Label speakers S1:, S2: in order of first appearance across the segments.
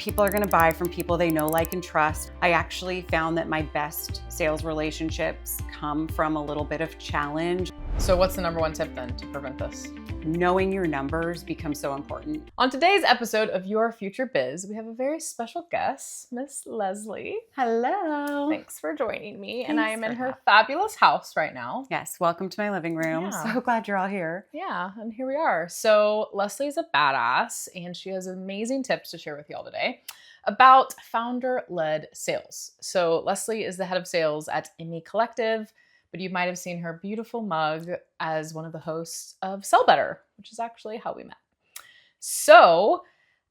S1: people are going to buy from people they know, like, and trust. I actually found that my best sales relationships come from a little bit of challenge.
S2: So what's the number one tip then to prevent this?
S1: Knowing your numbers becomes so important.
S2: On today's episode of Your Future Biz, we have a very special guest, Miss Leslie.
S1: Hello.
S2: Thanks for joining me.
S1: Thanks
S2: and I am
S1: for
S2: in her
S1: having me.
S2: fabulous house right now.
S1: Yes, welcome to my living room.
S2: Yeah.
S1: So glad you're all here.
S2: Yeah, and here we are. So Leslie's a badass, and she has amazing tips to share with y'all today about founder-led sales. So Leslie is the head of sales at Emmy Collective, but you might have seen her beautiful mug as one of the hosts of Sell Better, which is actually how we met. So,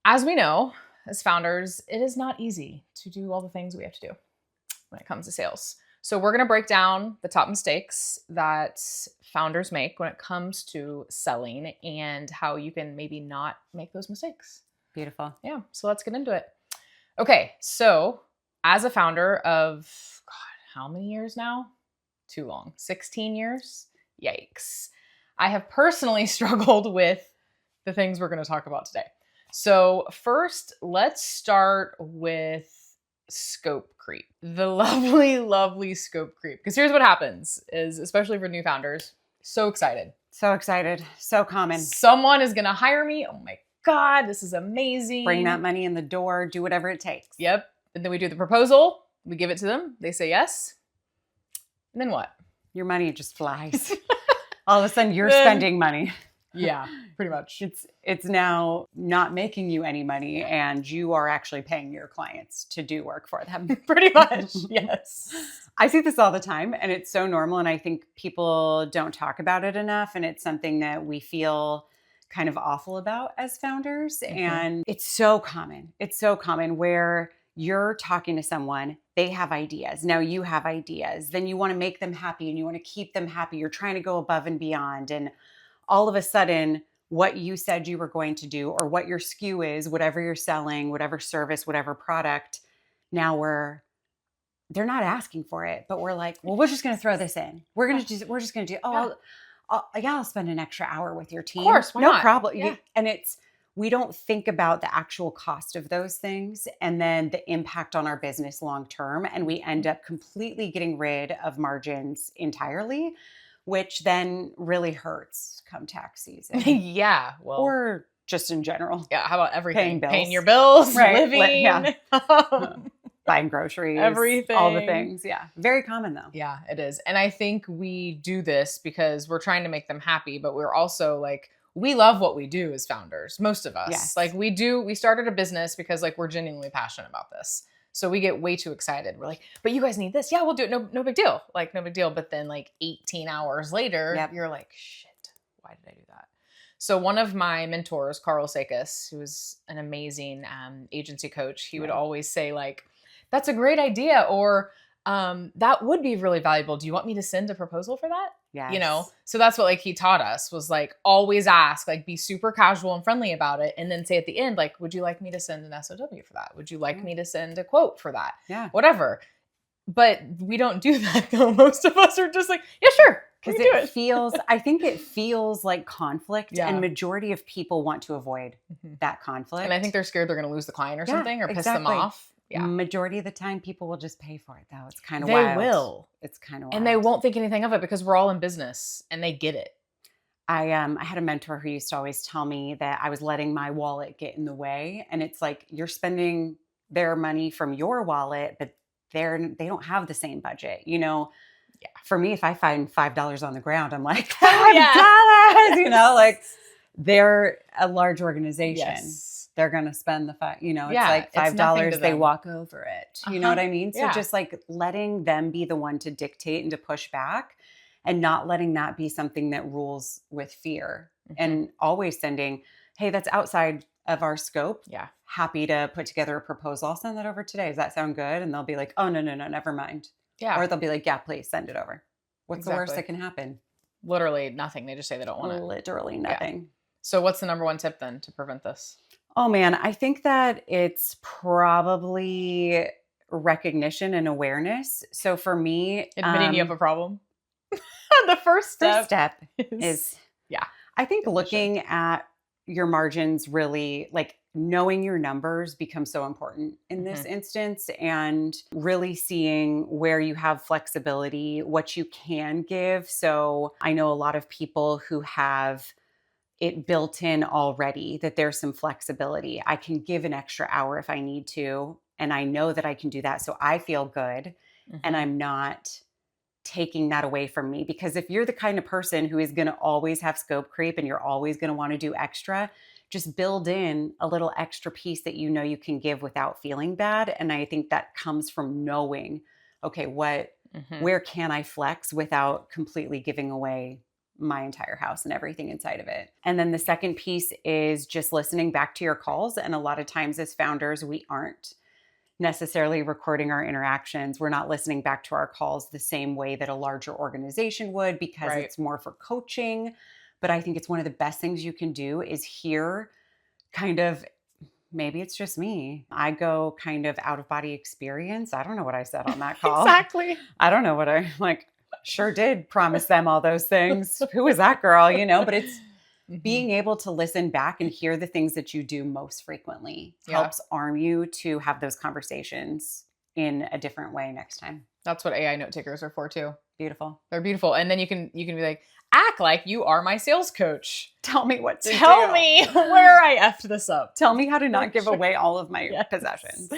S2: as we know, as founders, it is not easy to do all the things we have to do when it comes to sales. So we're going to break down the top mistakes that founders make when it comes to selling and how you can maybe not make those mistakes.
S1: Beautiful.
S2: Yeah, so let's get into it. Okay, so as a founder of, God, how many years now? Too long. 16 years? Yikes. I have personally struggled with the things we're going to talk about today. So first, let's start with scope creep. The lovely, lovely scope creep. Because here's what happens is, especially for new founders, so excited.
S1: So excited. So common.
S2: Someone is going to hire me. Oh my God, this is amazing.
S1: Bring that money in the door. Do whatever it takes.
S2: Yep. And then we do the proposal. We give it to them. They say yes. And then what?
S1: Your money just flies. All of a sudden you're spending money.
S2: Yeah, pretty much.
S1: It's now not making you any money, and you are actually paying your clients to do work for them.
S2: Pretty much, yes.
S1: I see this all the time, and it's so normal, and I think people don't talk about it enough, and it's something that we feel kind of awful about as founders, and it's so common. It's so common where you're talking to someone, they have ideas. Now you have ideas. Then you want to make them happy and you want to keep them happy. You're trying to go above and beyond. And all of a sudden, what you said you were going to do or what your SKU is, whatever you're selling, whatever service, whatever product, now they're not asking for it, but we're like, well, we're just going to throw this in. We're just going to do, I'll spend an extra hour with your team.
S2: Of course, why
S1: no
S2: not?
S1: problem.
S2: Yeah.
S1: And we don't think about the actual cost of those things and then the impact on our business long term. And we end up completely getting rid of margins entirely, which then really hurts come tax season.
S2: Yeah. Well,
S1: or just in general.
S2: Yeah. How about everything?
S1: Paying
S2: your bills,
S1: right.
S2: living,
S1: Buying groceries,
S2: everything.
S1: All the things. Yeah. Very common though.
S2: Yeah, it is. And I think we do this because we're trying to make them happy, but we're also like, we love what we do as founders, most of us.
S1: Yes.
S2: Like we started a business because like we're genuinely passionate about this. So we get way too excited. We're like, but you guys need this. Yeah, we'll do it. No big deal. Like no big deal. But then like 18 hours later, You're like, shit, why did I do that? So one of my mentors, Carl Sakis, who is an amazing agency coach, he would always say like, that's a great idea. Or that would be really valuable. Do you want me to send a proposal for that?
S1: Yes.
S2: You know, so that's what like he taught us was like, always ask, like be super casual and friendly about it. And then say at the end, like, would you like me to send an SOW for that? Would you like me to send a quote for that?
S1: Yeah.
S2: Whatever. But we don't do that though. Most of us are just like, yeah, sure.
S1: Because I think it feels like conflict, and majority of people want to avoid that conflict.
S2: And I think they're scared they're going to lose the client or something or piss them off. Yeah.
S1: Majority of the time, people will just pay for it, though. It's kind of wild.
S2: They will.
S1: It's kind of wild.
S2: And they won't think anything of it because we're all in business and they get it.
S1: I had a mentor who used to always tell me that I was letting my wallet get in the way. And it's like, you're spending their money from your wallet, but they don't have the same budget. You know, for me, if I find $5 on the ground, I'm like, $5, you know, like they're a large organization. Yes. They're going to spend it's like $5, they walk over it. You know what I mean? So just like letting them be the one to dictate and to push back and not letting that be something that rules with fear and always sending, hey, that's outside of our scope. Yeah. Happy to put together a proposal. I'll send that over today. Does that sound good? And they'll be like, oh, no, never mind. Yeah. Or they'll be like, yeah, please send it over. What's the worst that can happen?
S2: Literally nothing. They just say they don't want it.
S1: Literally nothing. Yeah.
S2: So what's the number one tip then to prevent this?
S1: Oh man, I think that it's probably recognition and awareness. So for me,
S2: admitting you have a problem. The first step
S1: is I think looking at your margins really, like knowing your numbers becomes so important in this
S2: Mhm.
S1: instance, and really seeing where you have flexibility, what you can give. So I know a lot of people who have it built in already that there's some flexibility. I can give an extra hour if I need to, and I know that I can do that. So I feel good, and
S2: Mhm.
S1: I'm not taking that away from me. Because if you're the kind of person who is going to always have scope creep and you're always going to want to do extra, just build in a little extra piece that you know you can give without feeling bad. And I think that comes from knowing, okay,
S2: Mhm.
S1: where can I flex without completely giving away my entire house and everything inside of it. And then the second piece is just listening back to your calls. And a lot of times as founders, we aren't necessarily recording our interactions. We're not listening back to our calls the same way that a larger organization would, because
S2: Right.
S1: it's more for coaching. But I think it's one of the best things you can do is hear kind of, maybe it's just me. I go kind of out of body experience. I don't know what I said on that call.
S2: Exactly.
S1: I don't know what I like. Sure did promise them all those things. Who was that girl? But it's
S2: Mhm.
S1: being able to listen back and hear the things that you do most frequently
S2: Yeah.
S1: helps arm you to have those conversations in a different way next time.
S2: That's what AI note takers are for too.
S1: Beautiful.
S2: They're beautiful. And then you can be like, act like you are my sales coach.
S1: Tell me what to
S2: Tell
S1: do.
S2: me where I effed this up.
S1: Tell me how to
S2: For
S1: not give
S2: sure.
S1: away all of my
S2: Yes.
S1: possessions.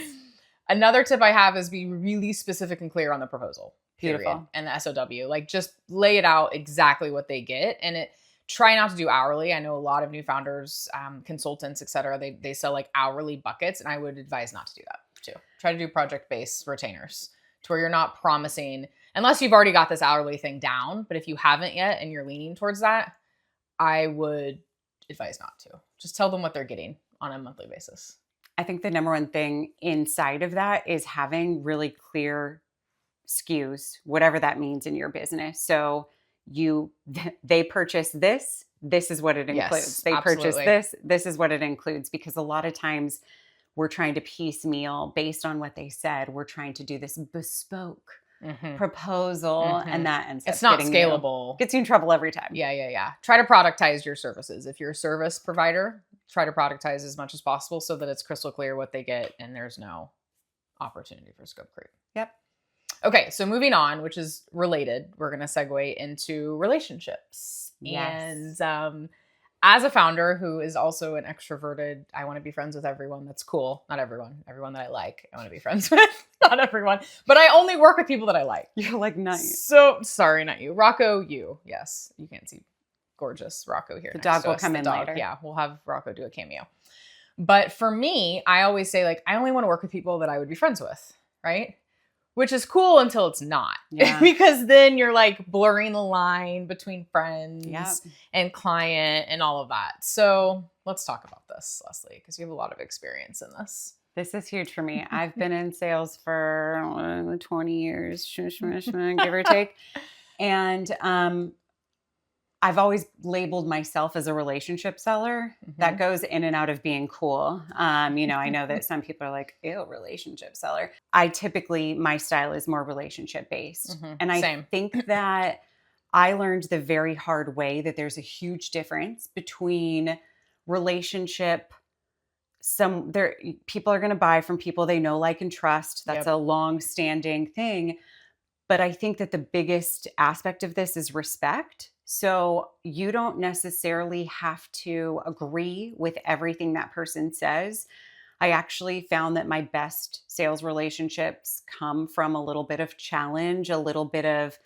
S2: Another tip I have is be really specific and clear on the proposal, period,
S1: Beautiful.
S2: and the SOW. Like just lay it out exactly what they get, and try not to do hourly. I know a lot of new founders, consultants, etc. They sell like hourly buckets, and I would advise not to do that too. Try to do project based retainers to where you're not promising unless you've already got this hourly thing down. But if you haven't yet and you're leaning towards that, I would advise not to. Just tell them what they're getting on a monthly basis.
S1: I think the number one thing inside of that is having really clear SKUs, whatever that means in your business. So you they purchase this is what it includes.
S2: Yes,
S1: They purchase
S2: absolutely.
S1: this is what it includes, because a lot of times we're trying to piecemeal based on what they said. We're trying to do this bespoke
S2: Hmm.
S1: proposal, and
S2: Hmm.
S1: that ends
S2: It's
S1: up
S2: not
S1: getting
S2: scalable.
S1: gets you in trouble every time.
S2: Yeah, yeah, yeah. Try to productize your services. If you're a service provider, try to productize as much as possible so that it's crystal clear what they get and there's no opportunity for scope creep.
S1: Yep.
S2: Okay, so moving on, which is related, we're going to segue into relationships.
S1: Yes.
S2: And as a founder who is also an extroverted, I want to be friends with everyone. That's cool. Not everyone. Everyone that I like, I want to be friends with. Not everyone. But I only work with people that I like.
S1: You're like, nice.
S2: So sorry, not you. Rocco, you. Yes, you can't see gorgeous Rocco here.
S1: The
S2: next
S1: dog
S2: to
S1: will
S2: us.
S1: come
S2: The
S1: in
S2: dog.
S1: later.
S2: Yeah, we'll have Rocco do a cameo. But for me, I always say, like, I only want to work with people that I would be friends with, right? Which is cool until it's not.
S1: Yeah.
S2: Because then you're like blurring the line between friends
S1: Yep.
S2: and client and all of that. So let's talk about this, Leslie, because you have a lot of experience in this.
S1: This is huge for me. I've been in sales for 20 years, give or take. And I've always labeled myself as a relationship seller. That
S2: Mhm.
S1: goes in and out of being cool. I know that some people are like, ew, relationship seller. My style is more relationship based.
S2: Mhm.
S1: And I
S2: Same.
S1: think that I learned the very hard way that there's a huge difference between relationship. People are going to buy from people they know, like, and trust. That's
S2: Yep.
S1: a long standing thing. But I think that the biggest aspect of this is respect. So you don't necessarily have to agree with everything that person says. I actually found that my best sales relationships come from a little bit of challenge, a little bit of,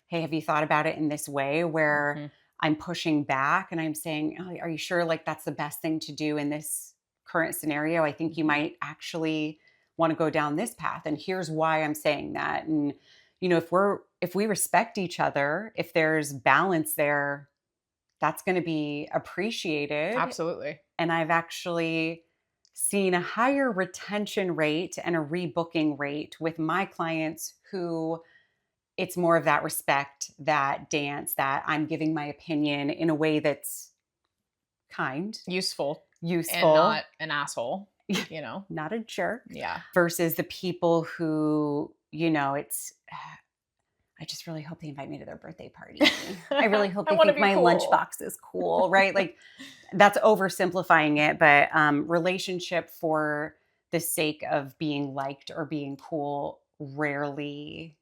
S1: hey, have you thought about it in this way, where
S2: Mhm.
S1: I'm pushing back and I'm saying, oh, are you sure like that's the best thing to do in this current scenario? I think you
S2: Mhm.
S1: might actually want to go down this path. And here's why I'm saying that. And if we respect each other, if there's balance there, that's going to be appreciated.
S2: Absolutely.
S1: And I've actually seen a higher retention rate and a rebooking rate with my clients who it's more of that respect, that dance, that I'm giving my opinion in a way that's kind,
S2: Useful and
S1: useful,
S2: not an asshole, you know?
S1: not a jerk,
S2: Yeah.
S1: versus the people who, I just really hope they invite me to their birthday party. I really hope
S2: I
S1: they
S2: want to
S1: think
S2: be
S1: my
S2: cool.
S1: lunchbox is cool, right? Like that's oversimplifying it, but relationship for the sake of being liked or being cool rarely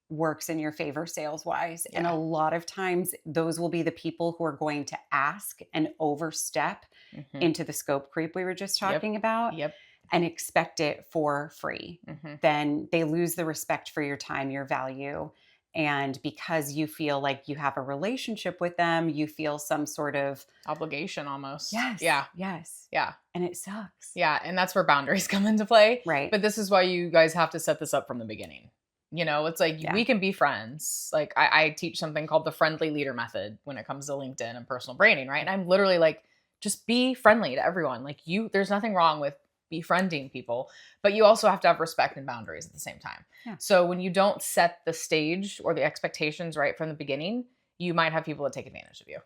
S1: works in your favor sales wise. And a
S2: Yeah.
S1: lot of times, those will be the people who are going to ask and overstep
S2: Hmm.
S1: into the scope creep we were just
S2: Yep.
S1: talking about
S2: Yep.
S1: and expect it for free.
S2: Hmm.
S1: Then they lose the respect for your time, your value. And because you feel like you have a relationship with them, you feel some sort of,
S2: Obligation almost.
S1: yes,
S2: Yeah.
S1: yes.
S2: Yeah.
S1: And it sucks.
S2: Yeah. And that's where boundaries come into play.
S1: Right.
S2: But this is why you guys have to set this up from the beginning. It's like
S1: Yeah.
S2: we can be friends. Like I teach something called the friendly leader method when it comes to LinkedIn and personal branding, right? And I'm literally like, just be friendly to everyone. Like there's nothing wrong with befriending people, but you also have to have respect and boundaries at the same time.
S1: Yeah.
S2: So when you don't set the stage or the expectations right from the beginning, you might have people that take advantage of you.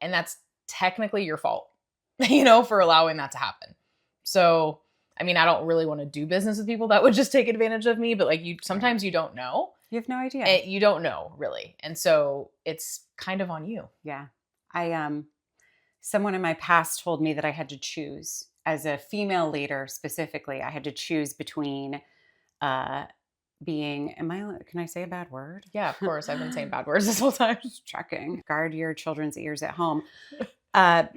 S2: And that's technically your fault, for allowing that to happen. So I mean, I don't really want to do business with people that would just take advantage of me, but like sometimes you don't know.
S1: You have no idea.
S2: You don't know really. And so it's kind of on you.
S1: Yeah. Someone in my past told me that I had to choose as a female leader specifically. I had to choose between uh can I say a bad word?
S2: Yeah, of course. I've been saying bad words this whole time.
S1: Just checking. Guard your children's ears at home.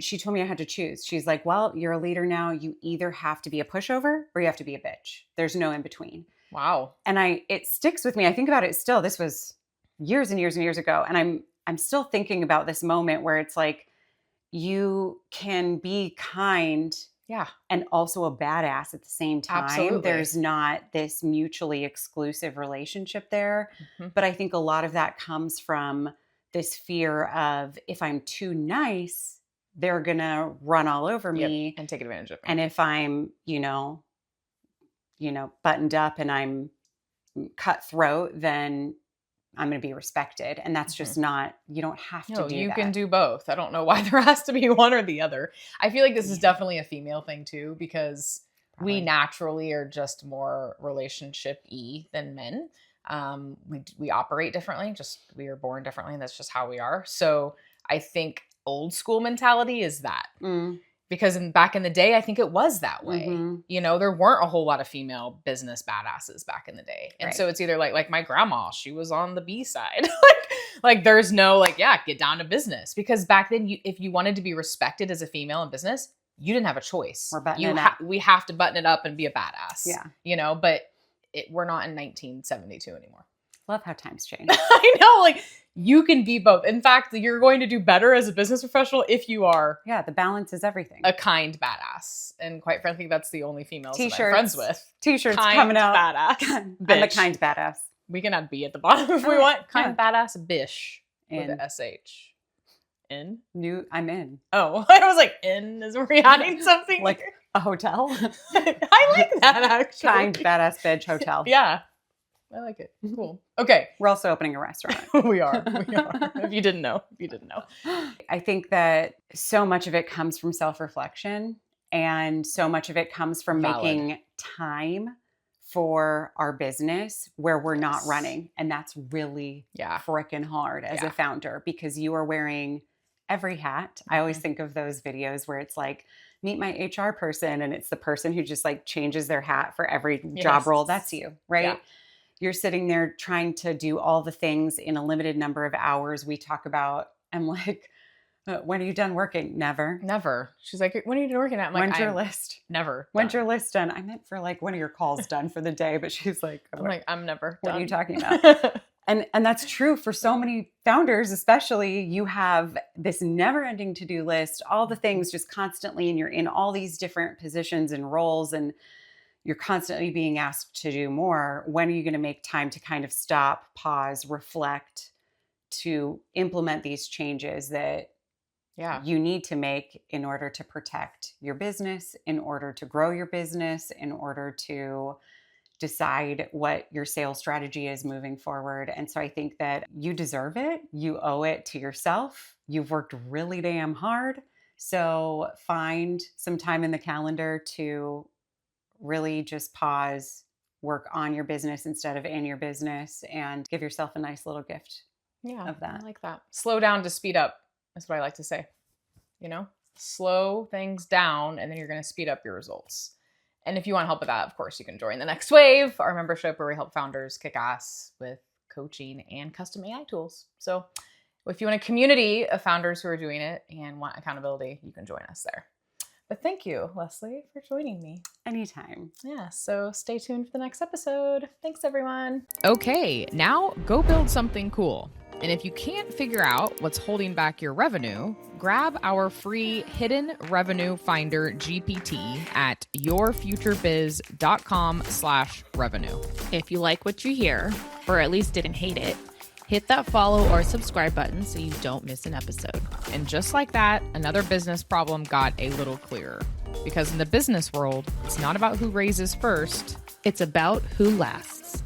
S1: She told me I had to choose. She's like, well, you're a leader now. You either have to be a pushover or you have to be a bitch. There's no in between.
S2: Wow.
S1: And it sticks with me. I think about it still. This was years and years and years ago. And I'm still thinking about this moment where it's like you can be kind
S2: Yeah.
S1: and also a badass at the same time.
S2: Absolutely.
S1: There's not this mutually exclusive relationship there.
S2: Hmm.
S1: But I think a lot of that comes from this fear of if I'm too nice, they're going to run all over
S2: Yep.
S1: me.
S2: And take advantage of me.
S1: And if I'm, buttoned up and I'm cutthroat, then I'm going to be respected. And that's just not, you don't have to
S2: No,
S1: do
S2: you
S1: that.
S2: can do both. I don't know why there has to be one or the other. I feel like this is
S1: Yeah.
S2: definitely a female thing too, because we
S1: Probably.
S2: naturally are just more relationship-y than men. We operate differently. We are born differently. And that's just how we are. So I think old school mentality is that. Because back in the day, I think it was that way.
S1: Mhm.
S2: There weren't a whole lot of female business badasses back in the day. And
S1: Right.
S2: so it's either like my grandma, she was on the B side. like there's no get down to business. Because back then, if you wanted to be respected as a female in business, you didn't have a choice.
S1: We're buttoning up.
S2: We have to button it up and be a badass.
S1: Yeah.
S2: But we're not in 1972 anymore.
S1: Love how times change.
S2: I know, you can be both. In fact, you're going to do better as a business professional if you are
S1: Yeah, the balance is everything.
S2: a kind badass. And quite frankly, that's the only females that I'm
S1: T-shirts.
S2: friends with.
S1: T-shirts
S2: Kind
S1: coming out.
S2: badass.
S1: I'm a
S2: Bitch.
S1: kind badass.
S2: We can add B at the bottom if we want. Kind
S1: Yeah.
S2: badass bish with
S1: In.
S2: a SH. In?
S1: I'm in.
S2: Oh, I was like, in is we adding something?
S1: Like a hotel.
S2: I like that actually.
S1: Kind badass bitch hotel.
S2: Yeah. I like it. Cool. Okay.
S1: We're also opening a restaurant.
S2: We are. If you didn't know.
S1: I think that so much of it comes from self-reflection and so much of it comes from
S2: Valid.
S1: making time for our business where we're not
S2: Yes.
S1: running. And that's really frickin' hard as a founder because you are wearing every hat. I always think of those videos where it's like, meet my HR person and it's the person who just changes their hat for every job role. That's you, right?
S2: Yeah.
S1: You're sitting there trying to do all the things in a limited number of hours. We talk about, I'm like, when are you done working? Never.
S2: She's like, when are you done working at? I'm like,
S1: when's your list?
S2: Never.
S1: When's your list done? I meant for when are your calls done for the day? But she's like,
S2: I'm like, I'm never
S1: what
S2: done.
S1: are you talking about? And that's true for so many founders, especially. You have this never-ending to-do list, all the things just constantly, and you're in all these different positions and roles, and you're constantly being asked to do more. When are you going to make time to kind of stop, pause, reflect, to implement these changes that you need to make in order to protect your business, in order to grow your business, in order to decide what your sales strategy is moving forward? And so I think that you deserve it. You owe it to yourself. You've worked really damn hard. So find some time in the calendar to really just pause, work on your business instead of in your business, and give yourself a nice little gift
S2: Yeah,
S1: of
S2: I
S1: that.
S2: like that. Slow down to speed up. That's what I like to say. Slow things down and then you're going to speed up your results. And if you want help with that, of course, you can join the Next Wave, our membership where we help founders kick ass with coaching and custom AI tools. So if you want a community of founders who are doing it and want accountability, you can join us there. But thank you, Leslie, for joining me.
S1: Anytime.
S2: Yeah, so stay tuned for the next episode. Thanks, everyone. Okay, now go build something cool. And if you can't figure out what's holding back your revenue, grab our free Hidden Revenue Finder GPT at yourfuturebiz.com/revenue.
S3: If you like what you hear, or at least didn't hate it, hit that follow or subscribe button so you don't miss an episode.
S2: And just like that, another business problem got a little clearer. Because in the business world, it's not about who raises first,
S3: It's about who lasts.